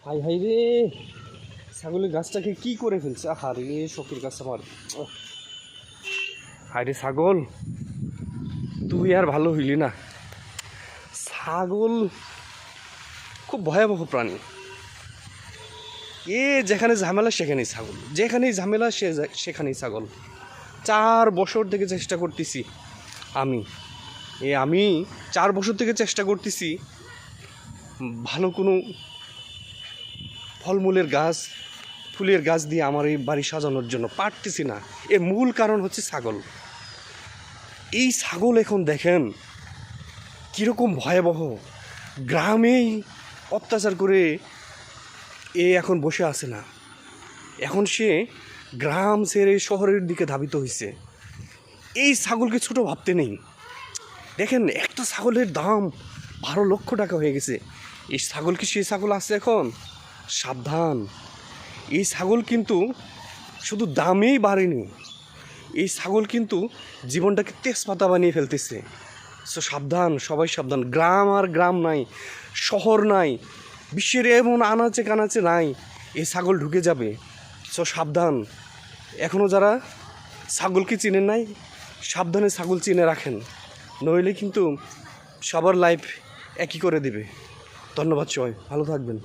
High high রে, ছাগলের গাছটাকে কি করে ফেলছে! আহা রে, শখের গাছ আমার। হাই রে ছাগল, তুই আর ভালো হইলি না। ছাগল খুব ভয়াবহ প্রাণী। যেখানে ঝামেলা সেখানেই ছাগল, যেখানেই ঝামেলা সেখানেই ছাগল। 4 বছর থেকে চেষ্টা করতেছি আমি 4 বছর থেকে চেষ্টা করতেছি ভালো কোনো ফলমূলের গাছ, ফুলের গাছ দিয়ে আমার এই বাড়ি সাজানোর জন্য পারতেছি না। এর মূল কারণ হচ্ছে ছাগল। এই ছাগল এখন দেখেন কীরকম ভয়াবহ, গ্রামেই অত্যাচার করে এখন বসে আছে না, এখন সে গ্রাম ছেড়ে শহরের দিকে ধাবিত হয়েছে। এই ছাগলকে ছোট ভাবতে নেই। দেখেন একটা ছাগলের দাম 12 লক্ষ টাকা হয়ে গেছে। এই ছাগল কি সেই ছাগল আছে এখন? সাবধান, এই ছাগল কিন্তু শুধু দামেই বাড়েনি, এই ছাগল কিন্তু জীবনটাকে তেজপাতা বানিয়ে ফেলতেছে। সো সাবধান, সবাই সাবধান। গ্রাম আর গ্রাম নাই, শহর নাই, বিশ্বের এমন আনাচে কানাচে নাই এই ছাগল ঢুকে যাবে। সো সাবধান। এখনও যারা ছাগলকে চিনেন নাই, সাবধানে ছাগল চিনে রাখেন, নইলে কিন্তু সবার লাইফ একই করে দেবে। ধন্যবাদ, সবাই ভালো থাকবেন।